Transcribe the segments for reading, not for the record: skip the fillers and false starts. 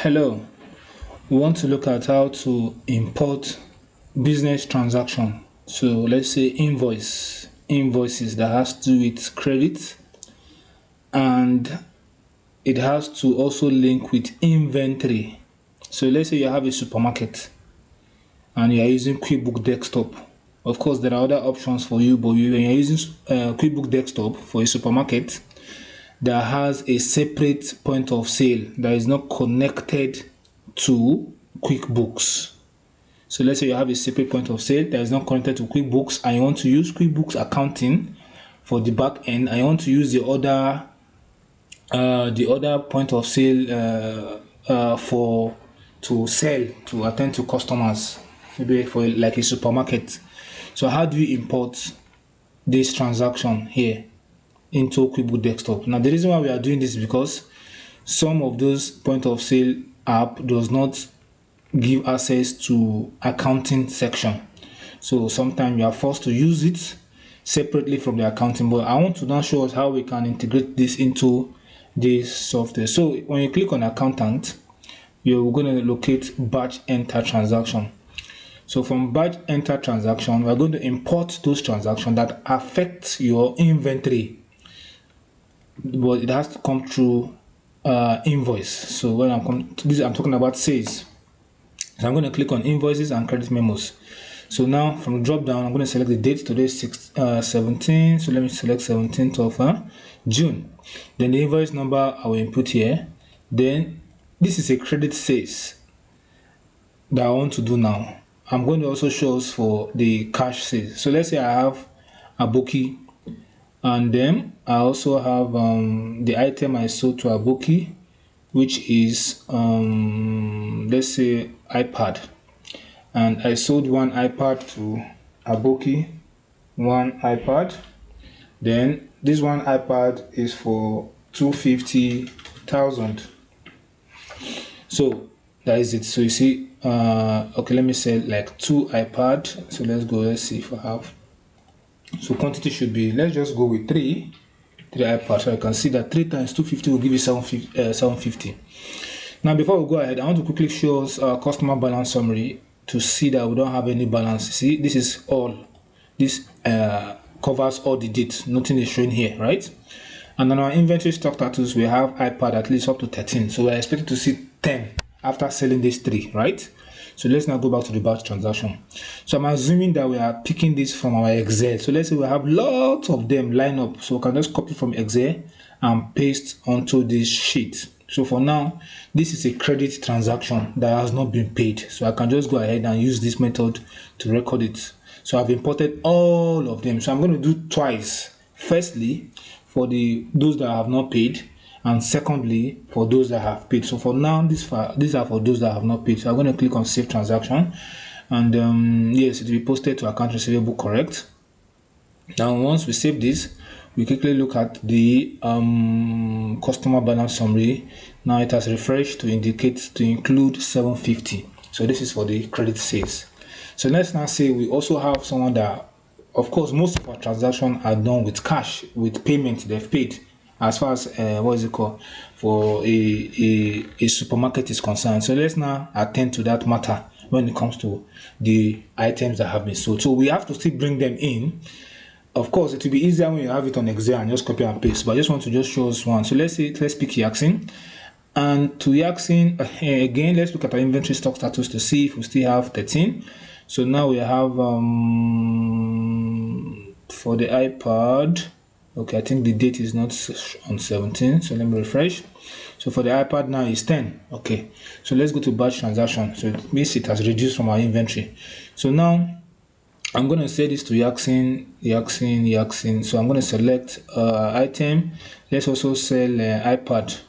Hello, we want to look at how to import business transaction. So let's say invoices that has to do with credit, and it has to also link with inventory. So let's say you have a supermarket and you are using QuickBooks Desktop. Of course, there are other options for you, but when you're using QuickBooks Desktop for a supermarket that has a separate point of sale that is not connected to QuickBooks. So let's say you have a separate point of sale that is not connected to QuickBooks, and you want to use QuickBooks accounting for the back end, and you want to use the other point of sale to sell, to attend to customers, maybe for like a supermarket. So how do you import this transaction here into QuickBooks Desktop? Now the reason why we are doing this is because some of those point of sale app does not give access to accounting section, so sometimes you are forced to use it separately from the accounting. But I want to now show us how we can integrate this into this software. So when you click on accountant, you're going to locate batch enter transaction. So from batch enter transaction, we're going to import those transactions that affect your inventory, but it has to come through invoice. So when I'm talking about sales. So I'm going to click on invoices and credit memos. So now from the drop down, I'm going to select the date. Today is 17. So let me select 17th of June. Then the invoice number I will input here. Then this is a credit sales that I want to do now. I'm going to also show us for the cash sales. So let's say I have a bookie, and then I also have the item I sold to a bookie, which is let's say iPad, and I sold one iPad to a bookie, one iPad. Then this one iPad is for 250,000. So that is it. So you see, okay, let me say like 2 iPad. So let's see if I have. So quantity should be, let's just go with 3 iPads. So I can see that 3 times 250 will give you 750. Now before we go ahead, I want to quickly show us our customer balance summary to see that we don't have any balance. See, this is all, this covers all the dates, nothing is showing here, right? And on our inventory stock status, we have iPad at least up to 13, so we're expected to see 10 after selling these 3, right? So let's now go back to the batch transaction. So I'm assuming that we are picking this from our Excel. So let's say we have lots of them line up, so we can just copy from Excel and paste onto this sheet. So for now, this is a credit transaction that has not been paid, so I can just go ahead and use this method to record it. So I've imported all of them. So I'm going to do twice. Firstly, for those that have not paid, and secondly for those that have paid. So for now, these are for those that have not paid. So I'm going to click on save transaction, and yes, it will be posted to account receivable, correct. Now once we save this, we quickly look at the customer balance summary. Now it has refreshed to indicate to include 750. So this is for the credit sales. So let's now say we also have someone that, of course, most of our transactions are done with cash, with payment they've paid, as far as what is it called, for a supermarket is concerned. So let's now attend to that matter when it comes to the items that have been sold. So we have to still bring them in. Of course, it will be easier when you have it on Excel and just copy and paste, but I just want to just show us one. So let's pick Yaxin, and to Yaxin again, let's look at our inventory stock status to see if we still have 13. So now we have for the iPad, okay, I think the date is not on 17, so let me refresh. So for the iPad now is 10. Okay, so let's go to batch transaction. So it means it has reduced from our inventory. So now I'm going to say this to Yaxin. So I'm going to select item. Let's also sell iPad.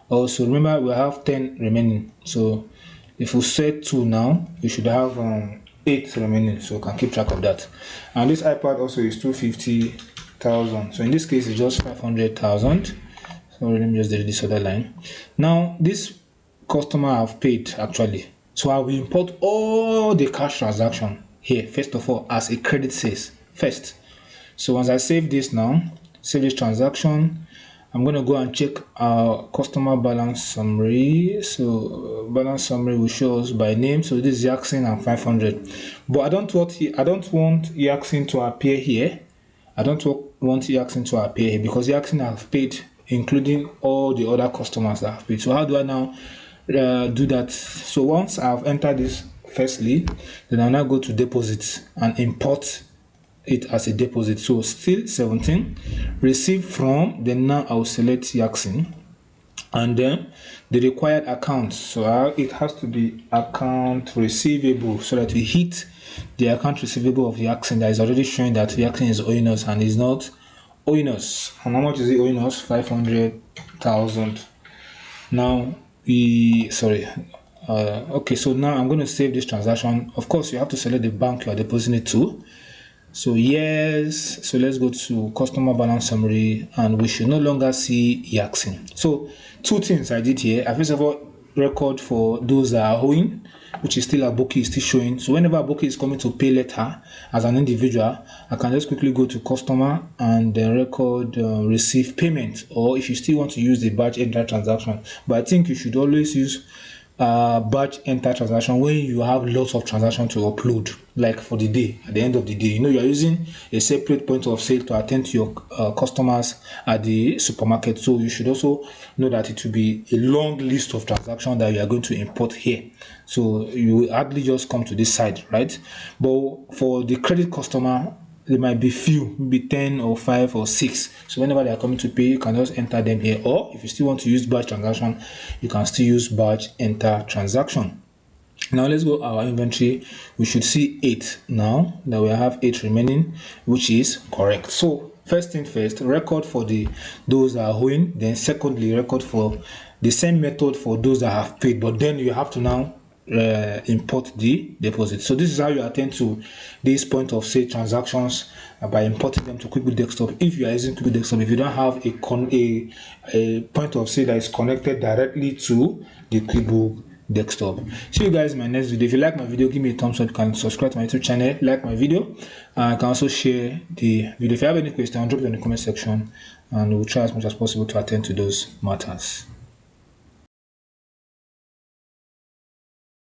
Also remember, we have 10 remaining. So if we set 2 now, we should have 8 remaining, so we can keep track of that. And this iPad also is 250,000. So in this case, it's just 500,000. So let me just delete this other line. Now this customer have paid actually, so I will import all the cash transaction here first of all as a credit sales first. So once I save this now, save this transaction, I'm going to go and check our customer balance summary. So balance summary will show us by name. So this is Yaxin and 500, but I don't want Yaxin to appear here. I don't want Yaxin to appear here because Yaxin have paid, including all the other customers that have paid. So how do I now do that? So once I've entered this firstly, then I'll now go to deposits and import it as a deposit. So still 17, receive from, then now I'll select Yaxin, and then the required account. So it has to be account receivable, so that we hit the account receivable of Yaxin that is already showing that Yaxin is owing us and is not owing us. And how much is it owing us? 500,000. Now okay, so now I'm going to save this transaction. Of course, you have to select the bank you are depositing it to. So yes, so let's go to customer balance summary, and we should no longer see Yaxin. So two things I did here. I first of all record for those that are owing, which is still Aboki is still showing. So whenever Aboki is coming to pay later as an individual, I can just quickly go to customer and then record receive payment, or if you still want to use the batch enter transaction. But I think you should always use batch enter transaction when you have lots of transactions to upload, like for the day. At the end of the day, you are using a separate point of sale to attend to your customers at the supermarket, so you should also know that it will be a long list of transactions that you are going to import here. So you will hardly just come to this side, right? But for the credit customer, there might be few, maybe 10 or 5 or 6. So whenever they are coming to pay, you can just enter them here. Or if you still want to use batch transaction, you can still use batch enter transaction. Now let's go our inventory. We should see 8 now that we have 8 remaining, which is correct. So first thing first, record for those that are owing. Then secondly, record for the same method for those that have paid, but then you have to now import the deposit. So this is how you attend to these point of sale transactions, by importing them to QuickBooks Desktop. If you are using QuickBooks Desktop, if you don't have a point of sale that is connected directly to the QuickBooks Desktop. See you guys in my next video. If you like my video, give me a thumbs up. You can subscribe to my YouTube channel, like my video, and you can also share the video. If you have any question, drop it in the comment section, and we'll try as much as possible to attend to those matters.